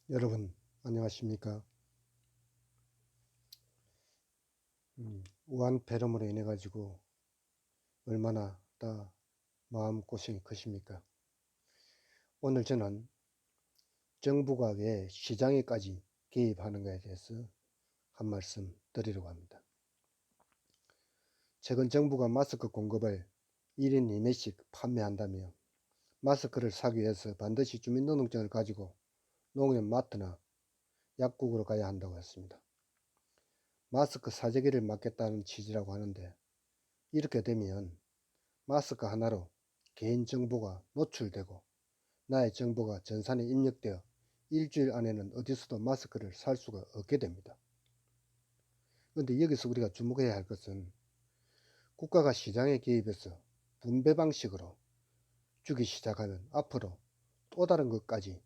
여러분 안녕하십니까. 우한 폐렴으로 인해 가지고 얼마나 다 마음고생이 크십니까. 오늘 저는 정부가 왜 시장에까지 개입하는 것에 대해서 한 말씀 드리려고 합니다. 최근 정부가 마스크 공급을 1인 2매씩 판매한다며 마스크를 사기 위해서 반드시 주민등록증을 가지고 농협 마트나 약국으로 가야 한다고 했습니다. 마스크 사재기를 막겠다는 취지라고 하는데, 이렇게 되면 마스크 하나로 개인정보가 노출되고 나의 정보가 전산에 입력되어 일주일 안에는 어디서도 마스크를 살 수가 없게 됩니다. 그런데 여기서 우리가 주목해야 할 것은, 국가가 시장에 개입해서 분배 방식으로 주기 시작하면 앞으로 또 다른 것까지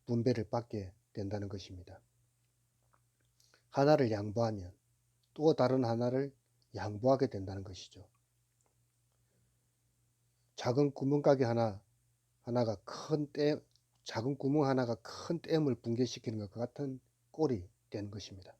분배를 받게 된다는 것입니다. 하나를 양보하면 또 다른 하나를 양보하게 된다는 것이죠. 작은 구멍가게 하나가 작은 구멍 하나가 큰 댐을 붕괴시키는 것과 같은 꼴이 된 것입니다.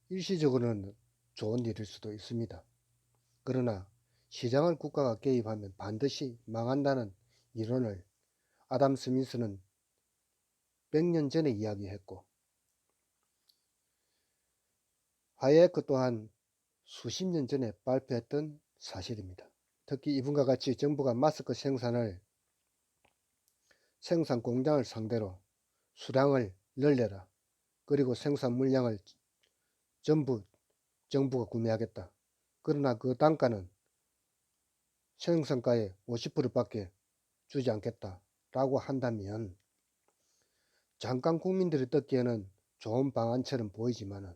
일시적으로는 좋은 일일 수도 있습니다. 그러나 시장을 국가가 개입하면 반드시 망한다는 이론을 아담 스미스는 100년 전에 이야기했고, 하이에크 또한 수십 년 전에 발표했던 사실입니다. 특히 이분과 같이 정부가 마스크 생산 공장을 상대로 수량을 늘려라, 그리고 생산 물량을 전부 정부가 구매하겠다, 그러나 그 단가는 생산가의 50%밖에 주지 않겠다 라고 한다면, 잠깐 국민들이 듣기에는 좋은 방안처럼 보이지만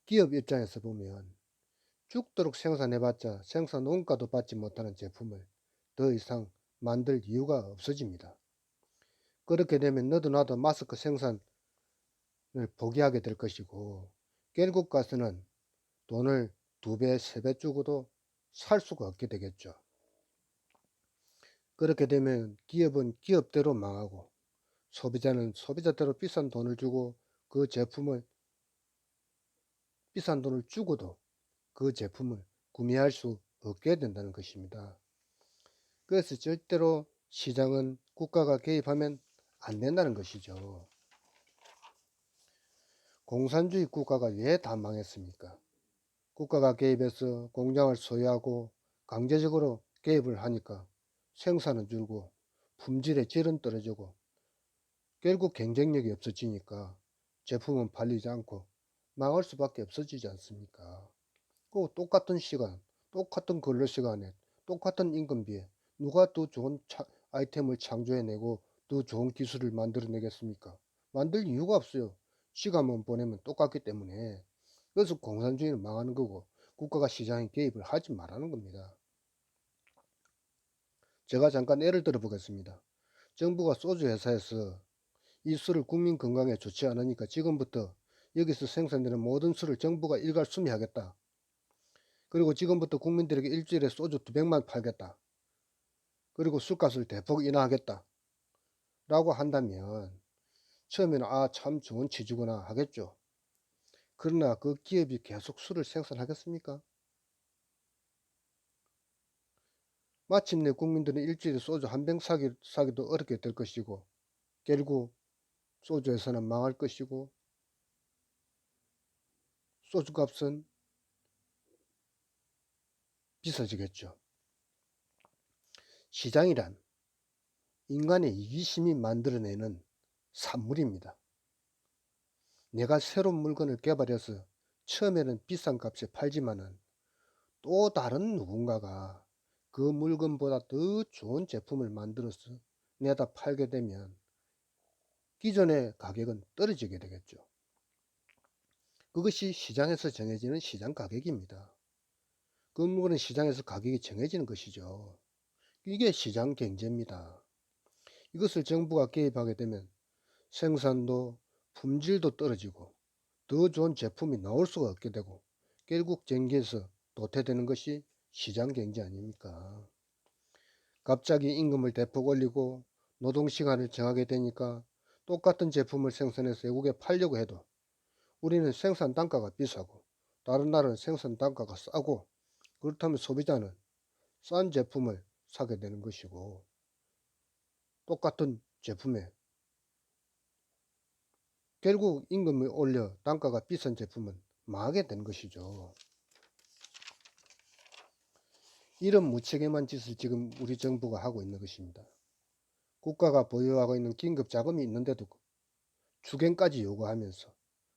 기업 입장에서 보면 죽도록 생산해봤자 생산 원가도 받지 못하는 제품을 더 이상 만들 이유가 없어집니다. 그렇게 되면 너도 나도 마스크 생산을 포기하게 될 것이고, 결국 가서는 돈을 2배, 3배 주고도 살 수가 없게 되겠죠. 그렇게 되면 기업은 기업대로 망하고 소비자는 소비자대로 비싼 돈을 주고 비싼 돈을 주고도 그 제품을 구매할 수 없게 된다는 것입니다. 그래서 절대로 시장은 국가가 개입하면 안 된다는 것이죠. 공산주의 국가가 왜 다 망했습니까? 국가가 개입해서 공장을 소유하고 강제적으로 개입을 하니까 생산은 줄고 품질의 질은 떨어지고 결국 경쟁력이 없어지니까 제품은 팔리지 않고 망할 수밖에 없어지지 않습니까? 그 똑같은 시간, 똑같은 근로 시간에, 똑같은 임금비에 누가 더 좋은 아이템을 창조해내고 더 좋은 기술을 만들어내겠습니까? 만들 이유가 없어요. 시간만 보내면 똑같기 때문에. 그래서 공산주의는 망하는 거고 국가가 시장에 개입을 하지 말라는 겁니다. 제가 잠깐 예를 들어 보겠습니다. 정부가 소주 회사에서 이 술을 국민 건강에 좋지 않으니까 지금부터 여기서 생산되는 모든 술을 정부가 일괄 수매하겠다. 그리고 지금부터 국민들에게 일주일에 소주 200만 팔겠다. 그리고 술값을 대폭 인하하겠다 라고 한다면 처음에는 참 좋은 취지구나 하겠죠. 그러나 그 기업이 계속 술을 생산하겠습니까? 마침내 국민들은 일주일에 소주 한 병 사기도 어렵게 될 것이고, 결국 소주에서는 망할 것이고, 소주값은 비싸지겠죠. 시장이란 인간의 이기심이 만들어내는 산물입니다. 내가 새로운 물건을 개발해서 처음에는 비싼 값에 팔지만은 또 다른 누군가가 그 물건보다 더 좋은 제품을 만들어서 내다 팔게 되면 기존의 가격은 떨어지게 되겠죠. 그것이 시장에서 정해지는 시장 가격입니다. 그 물건은 시장에서 가격이 정해지는 것이죠. 이게 시장 경제입니다. 이것을 정부가 개입하게 되면 생산도 품질도 떨어지고 더 좋은 제품이 나올 수가 없게 되고 결국 경기에서 도태되는 것이 시장 경제 아닙니까? 갑자기 임금을 대폭 올리고 노동시간을 정하게 되니까 똑같은 제품을 생산해서 외국에 팔려고 해도 우리는 생산 단가가 비싸고 다른 나라는 생산 단가가 싸고, 그렇다면 소비자는 싼 제품을 사게 되는 것이고, 똑같은 제품에 결국 임금을 올려 단가가 비싼 제품은 망하게 된 것이죠. 이런 무책임한 짓을 지금 우리 정부가 하고 있는 것입니다. 국가가 보유하고 있는 긴급 자금이 있는데도 주갱까지 요구하면서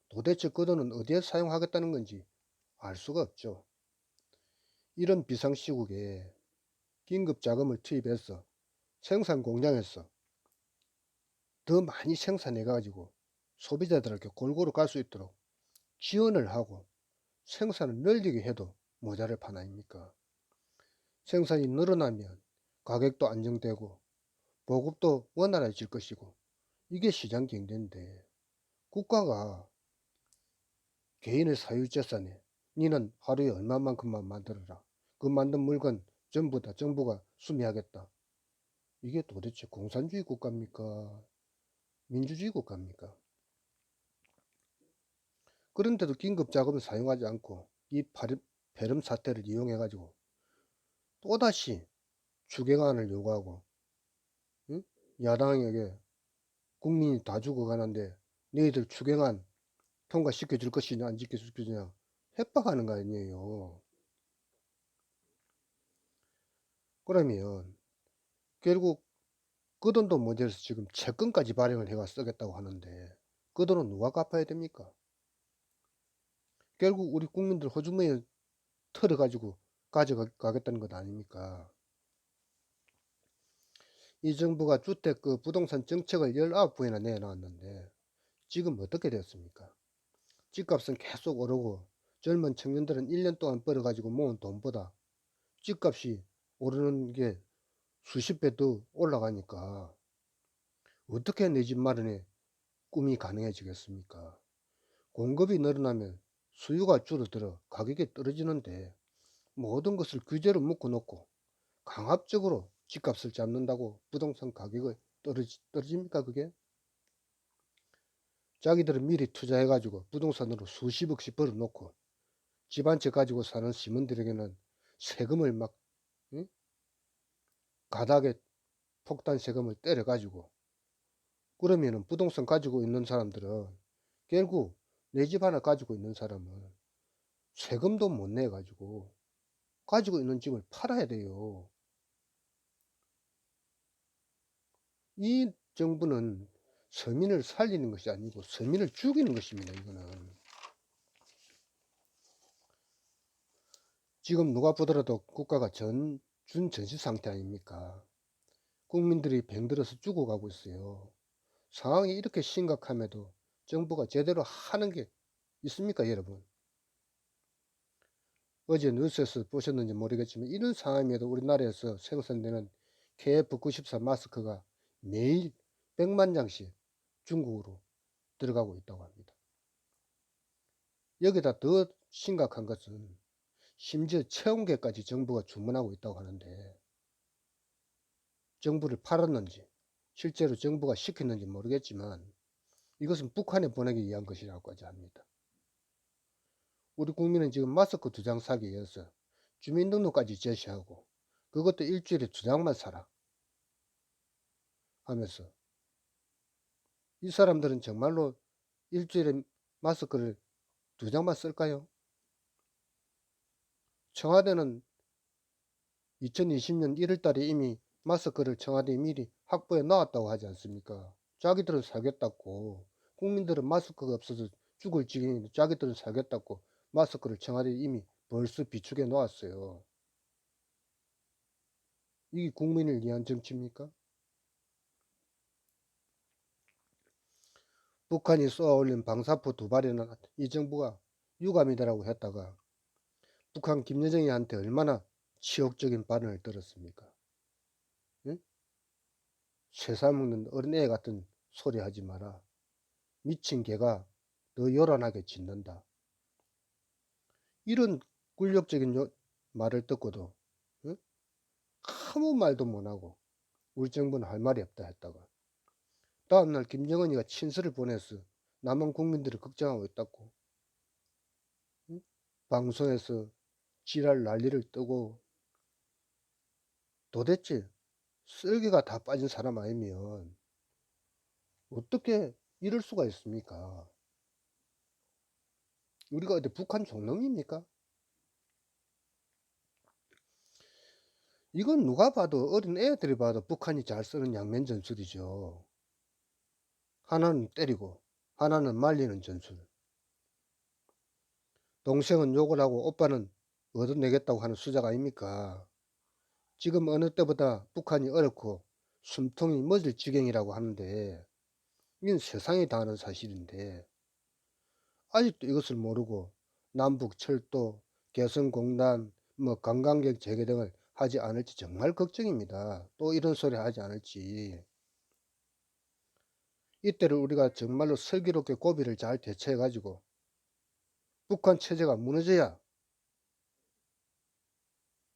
도대체 그 돈은 어디에 사용하겠다는 건지 알 수가 없죠. 이런 비상시국에 긴급 자금을 투입해서 생산 공장에서 더 많이 생산해 가지고 소비자들에게 골고루 갈 수 있도록 지원을 하고 생산을 늘리게 해도 모자랄 판 아닙니까? 생산이 늘어나면 가격도 안정되고 보급도 원활해질 것이고, 이게 시장 경제인데 국가가 개인의 사유재산에 니는 하루에 얼마만큼만 만들어라, 그 만든 물건 전부 다 정부가 수매하겠다. 이게 도대체 공산주의 국가입니까? 민주주의 국가입니까? 그런데도 긴급 자금을 사용하지 않고 이 폐렴 사태를 이용해 가지고 또다시 추경안을 요구하고, 응? 야당에게 국민이 다 죽어가는데 너희들 추경안 통과시켜 줄 것이냐 안 시켜 줄 것이냐 협박하는 거 아니에요. 그러면 결국 그 돈도 모자라서 지금 채권까지 발행을 해가 쓰겠다고 하는데 그 돈은 누가 갚아야 됩니까? 결국 우리 국민들 호주머니에 털어가지고 가져가겠다는 것 아닙니까? 이 정부가 주택 그 부동산 정책을 19번이나 내놨는데 지금 어떻게 됐습니까? 집값은 계속 오르고 젊은 청년들은 1년 동안 벌어가지고 모은 돈보다 집값이 오르는 게 수십 배 더 올라가니까 어떻게 내 집 마련에 꿈이 가능해지겠습니까? 공급이 늘어나면 수요가 줄어들어 가격이 떨어지는데 모든 것을 규제로 묶어놓고 강압적으로 집값을 잡는다고 부동산 가격이 떨어집니까 그게? 자기들은 미리 투자해가지고 부동산으로 수십억씩 벌어놓고 집 한 채 가지고 사는 시민들에게는 세금을 막, 응? 가닥에 폭탄 세금을 때려가지고, 그러면은 부동산 가지고 있는 사람들은 결국 내 집 하나 가지고 있는 사람은 세금도 못 내가지고 가지고 있는 집을 팔아야 돼요. 이 정부는 서민을 살리는 것이 아니고 서민을 죽이는 것입니다. 이거는 지금 누가 보더라도 국가가 준전시 상태 아닙니까? 국민들이 병들어서 죽어가고 있어요. 상황이 이렇게 심각함에도 정부가 제대로 하는 게 있습니까, 여러분? 어제 뉴스에서 보셨는지 모르겠지만 이런 상황임에도 우리나라에서 생산되는 KF94 마스크가 매일 100만 장씩 중국으로 들어가고 있다고 합니다. 여기다 더 심각한 것은 심지어 체온계까지 정부가 주문하고 있다고 하는데 정부를 팔았는지 실제로 정부가 시켰는지 모르겠지만 이것은 북한에 보내기 위한 것이라고까지 합니다. 우리 국민은 지금 마스크 2장 사기 위해서 주민등록까지 제시하고 그것도 일주일에 2장만 사라 하면서, 이 사람들은 정말로 일주일에 마스크를 2장만 쓸까요? 청와대는 2020년 1월 달에 이미 마스크를 청와대에 미리 확보해 놨다고 하지 않습니까? 자기들은 살겠다고, 국민들은 마스크가 없어서 죽을 지경인데 자기들은 살겠다고 마스크를 청와대에 이미 벌써 비축해 놓았어요. 이게 국민을 위한 정치입니까? 북한이 쏘아올린 방사포 2발에는 이 정부가 유감이다라고 했다가 북한 김여정이한테 얼마나 치욕적인 발언을 들었습니까? 응? 쇠살 먹는 어린애 같은 소리 하지 마라. 미친 개가 더 요란하게 짖는다. 이런 굴욕적인 말을 듣고도, 응? 아무 말도 못하고 우리 정부는 할 말이 없다 했다가 다음날 김정은이가 친서를 보내서 남한 국민들을 걱정하고 있다고, 응? 방송에서 지랄 난리를 뜨고. 도대체 쓸개가 다 빠진 사람 아니면 어떻게 이럴 수가 있습니까? 우리가 어디 북한 종놈입니까? 이건 누가 봐도, 어린 애들이 봐도 북한이 잘 쓰는 양면 전술이죠. 하나는 때리고 하나는 말리는 전술. 동생은 욕을 하고 오빠는 얻어내겠다고 하는 수작 아닙니까? 지금 어느 때보다 북한이 어렵고 숨통이 멎을 지경이라고 하는데, 이건 세상이 다 아는 사실인데 아직도 이것을 모르고 남북 철도, 개성공단, 관광객 재개 등을 하지 않을지 정말 걱정입니다. 또 이런 소리 하지 않을지. 이때를 우리가 정말로 슬기롭게 고비를 잘 대처해 가지고 북한 체제가 무너져야,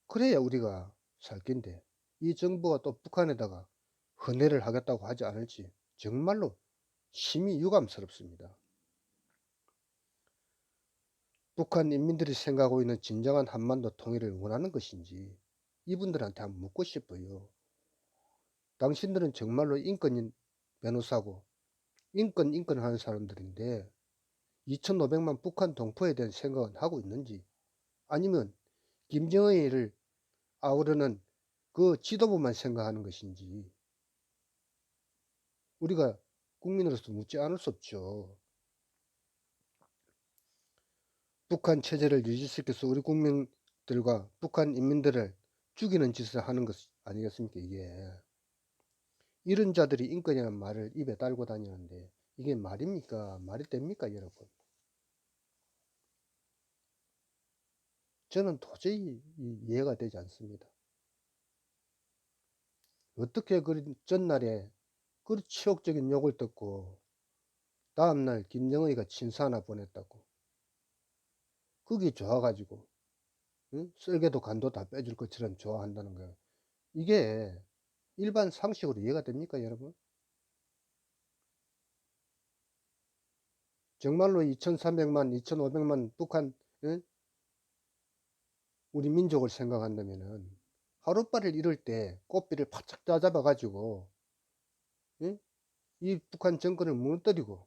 그래야 우리가 살 긴데, 이 정부가 또 북한에다가 헌해를 하겠다고 하지 않을지 정말로 심히 유감스럽습니다. 북한 인민들이 생각하고 있는 진정한 한반도 통일을 원하는 것인지 이분들한테 한번 묻고 싶어요. 당신들은 정말로 인권인 변호사고 인권 하는 사람들인데 2,500만 북한 동포에 대한 생각은 하고 있는지, 아니면 김정은이를 아우르는 그 지도부만 생각하는 것인지 우리가 국민으로서 묻지 않을 수 없죠. 북한 체제를 유지시켜서 우리 국민들과 북한 인민들을 죽이는 짓을 하는 것 아니겠습니까? 이게 이런 자들이 인권이라는 말을 입에 달고 다니는데 이게 말입니까? 말이 됩니까, 여러분? 저는 도저히 이해가 되지 않습니다. 어떻게 그 전날에 그 치욕적인 욕을 듣고 다음날 김정은이가 친서 하나 보냈다고, 그게 좋아가지고, 응? 쓸개도 간도 다 빼줄 것처럼 좋아한다는 거예요. 이게 일반 상식으로 이해가 됩니까, 여러분? 정말로 2,300만, 2,500만 북한, 응? 우리 민족을 생각한다면은 하룻밤을 이룰 때 꽃비를 바짝 짜잡아 가지고, 응? 이 북한 정권을 무너뜨리고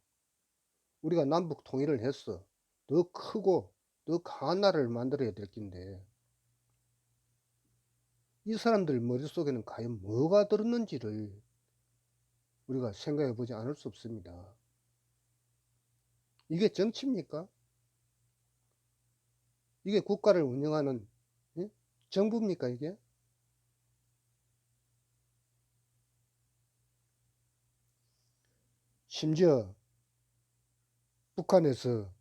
우리가 남북 통일을 해서 더 크고 더 강한 나라를 만들어야 될 텐데, 이 사람들 머릿속에는 과연 뭐가 들었는지를 우리가 생각해 보지 않을 수 없습니다. 이게 정치입니까? 이게 국가를 운영하는, 예? 정부입니까 이게? 심지어 북한에서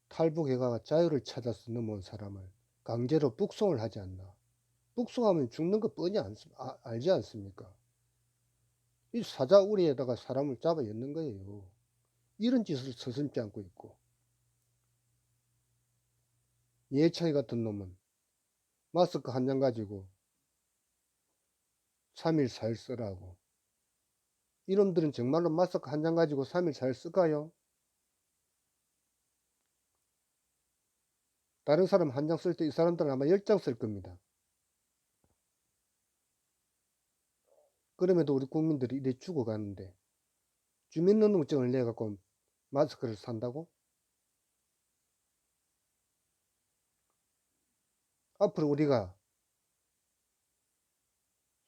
탈북해가 자유를 찾아서 넘어온 사람을 강제로 북송을 하지 않나. 북송하면 죽는 거 뻔히 알지 않습니까? 이 사자우리에다가 사람을 잡아 였는 거예요. 이런 짓을 서슴지 않고 있고, 예창이 같은 놈은 마스크 한 장 가지고 3일 4일 쓰라고. 이놈들은 정말로 마스크 한 장 가지고 3일 4일 쓸까요? 다른 사람 한 장 쓸 때 이 사람들은 아마 10장 쓸 겁니다. 그럼에도 우리 국민들이 이래 죽어가는데 주민등록증을 내갖고 마스크를 산다고? 앞으로 우리가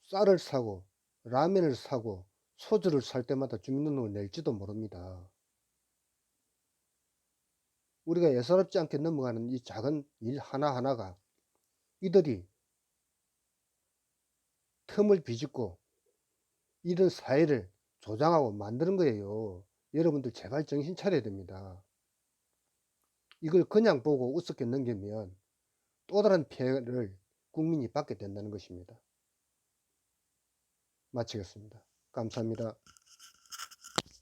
쌀을 사고 라면을 사고 소주를 살 때마다 주민등록을 낼지도 모릅니다. 우리가 예사롭지 않게 넘어가는 이 작은 일 하나하나가 이들이 틈을 비집고 이런 사회를 조장하고 만드는 거예요. 여러분들 제발 정신 차려야 됩니다. 이걸 그냥 보고 우습게 넘기면 또 다른 피해를 국민이 받게 된다는 것입니다. 마치겠습니다. 감사합니다.